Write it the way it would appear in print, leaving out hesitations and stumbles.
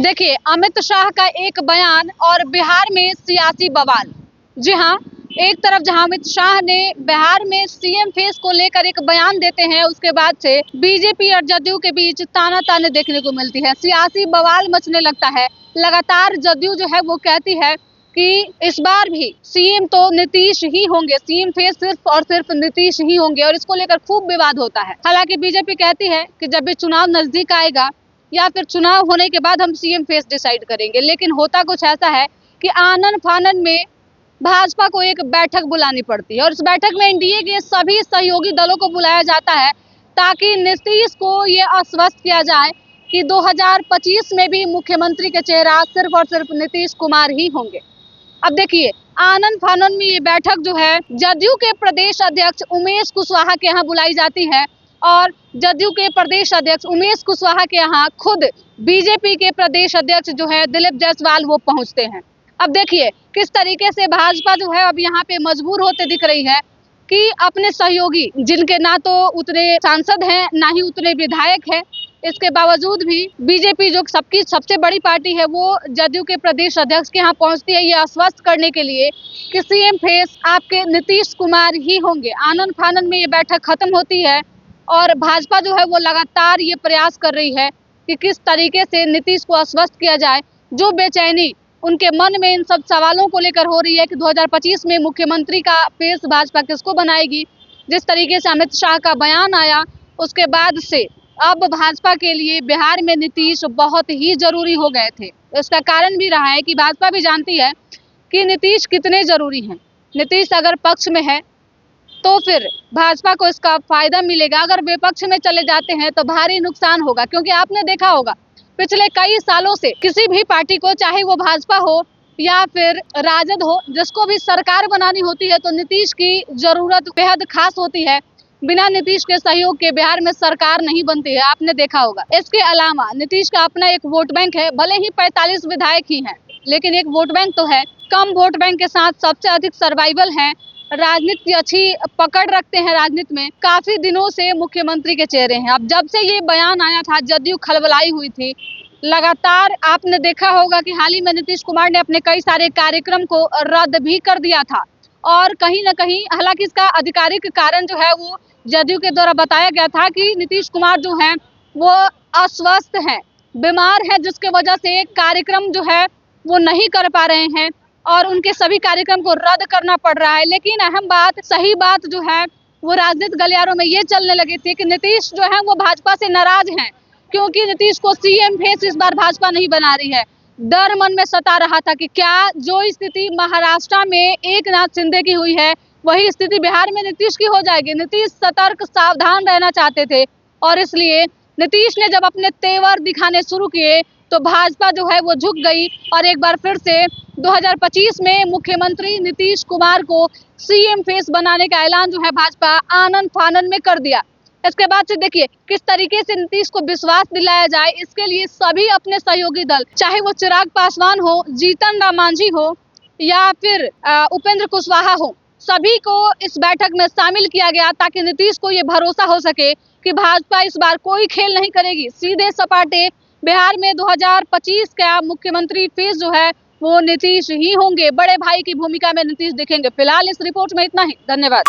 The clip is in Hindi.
देखिए, अमित शाह का एक बयान और बिहार में सियासी बवाल। जी हाँ, एक तरफ जहां अमित शाह ने बिहार में सीएम फेस को लेकर एक बयान देते हैं, उसके बाद से बीजेपी और जदयू के बीच तानातानी देखने को मिलती है, सियासी बवाल मचने लगता है। लगातार जदयू जो है वो कहती है कि इस बार भी सीएम तो नीतीश ही होंगे, सीएम फेस सिर्फ और सिर्फ नीतीश ही होंगे, और इसको लेकर खूब विवाद होता है। हालांकि बीजेपी कहती है कि जब भी चुनाव नजदीक आएगा या फिर चुनाव होने के बाद हम सीएम फेस डिसाइड करेंगे। लेकिन होता कुछ ऐसा है कि आनन फानन में भाजपा को एक बैठक बुलानी पड़ती है, और इस बैठक में एनडीए के सभी सहयोगी दलों को बुलाया जाता है ताकि नीतीश को ये आश्वस्त किया जाए कि 2025 में भी मुख्यमंत्री के चेहरा सिर्फ और सिर्फ नीतीश कुमार ही होंगे। अब देखिए, आनन फानन में ये बैठक जो है जदयू के प्रदेश अध्यक्ष उमेश कुशवाहा के यहाँ बुलाई जाती है, और जदयू के प्रदेश अध्यक्ष उमेश कुशवाहा के यहाँ खुद बीजेपी के प्रदेश अध्यक्ष जो है दिलीप जायसवाल वो पहुंचते हैं। अब देखिए किस तरीके से भाजपा जो है अब यहाँ पे मजबूर होते दिख रही है कि अपने सहयोगी, जिनके ना तो उतने सांसद हैं ना ही उतने विधायक हैं, इसके बावजूद भी बीजेपी जो सबकी सबसे बड़ी पार्टी है वो जदयू के प्रदेश अध्यक्ष के यहाँ पहुंचती है, ये आश्वस्त करने के लिए कि सीएम फेस आपके नीतीश कुमार ही होंगे। आनन फानन में ये बैठक खत्म होती है और भाजपा जो है वो लगातार ये प्रयास कर रही है कि किस तरीके से नीतीश को आश्वस्त किया जाए। जो बेचैनी उनके मन में इन सब सवालों को लेकर हो रही है कि 2025 में मुख्यमंत्री का फेस भाजपा किसको बनाएगी, जिस तरीके से अमित शाह का बयान आया उसके बाद से अब भाजपा के लिए बिहार में नीतीश बहुत ही जरूरी हो गए थे। इसका कारण भी रहा है कि भाजपा भी जानती है कि नीतीश कितने जरूरी हैं। नीतीश अगर पक्ष में है तो फिर भाजपा को इसका फायदा मिलेगा, अगर विपक्ष में चले जाते हैं तो भारी नुकसान होगा। क्योंकि आपने देखा होगा पिछले कई सालों से किसी भी पार्टी को, चाहे वो भाजपा हो या फिर राजद हो, जिसको भी सरकार बनानी होती है तो नीतीश की जरूरत बेहद खास होती है। बिना नीतीश के सहयोग के बिहार में सरकार नहीं बनती है, आपने देखा होगा। इसके अलावा नीतीश का अपना एक वोट बैंक है, भले ही 45 विधायक ही हैं, लेकिन एक वोट बैंक तो है। कम वोट बैंक के साथ सबसे अधिक सर्वाइवल है, राजनीति अच्छी पकड़ रखते हैं, राजनीति में काफी दिनों से मुख्यमंत्री के चेहरे हैं। अब जब से ये बयान आया था जदयू खलबलाई हुई थी। लगातार आपने देखा होगा कि हाल ही में नीतीश कुमार ने अपने कई सारे कार्यक्रम को रद्द भी कर दिया था, और कहीं ना कहीं हालांकि इसका आधिकारिक कारण जो है वो जदयू के द्वारा बताया गया था कि नीतीश कुमार जो है वो अस्वस्थ हैं, बीमार हैं, जिसके वजह से कार्यक्रम जो है वो नहीं कर पा रहे हैं और उनके सभी कार्यक्रम को रद्द करना पड़ रहा है। लेकिन अहम बात, सही बात जो है वो राजनीतिक गलियारों में ये चलने लगी थी कि नीतीश जो है वो भाजपा से नाराज हैं, क्योंकि नीतीश को सीएम फेस इस बार भाजपा नहीं बना रही है। डर मन में सता रहा था कि क्या जो स्थिति महाराष्ट्र में एकनाथ शिंदे की हुई है वही स्थिति बिहार में नीतीश की हो जाएगी। नीतीश सतर्क सावधान रहना चाहते थे, और इसलिए नीतीश ने जब अपने तेवर दिखाने शुरू किए तो भाजपा जो है वो झुक गई, और एक बार फिर से 2025 में मुख्यमंत्री नीतीश कुमार को सीएम फेस बनाने का ऐलान जो है भाजपा आनन फानन में कर दिया। इसके बाद से देखिए किस तरीके से नीतीश को विश्वास दिलाया जाए, इसके लिए सभी अपने सहयोगी दल, चाहे वो चिराग पासवान हो, जीतन राम मांझी हो या फिर उपेंद्र कुशवाहा हो, सभी को इस बैठक में शामिल किया गया ताकि नीतीश को ये भरोसा हो सके कि भाजपा इस बार कोई खेल नहीं करेगी। सीधे सपाटे बिहार में 2025 का मुख्यमंत्री फेस जो है वो नीतीश ही होंगे, बड़े भाई की भूमिका में नीतीश दिखेंगे। फिलहाल इस रिपोर्ट में इतना ही, धन्यवाद।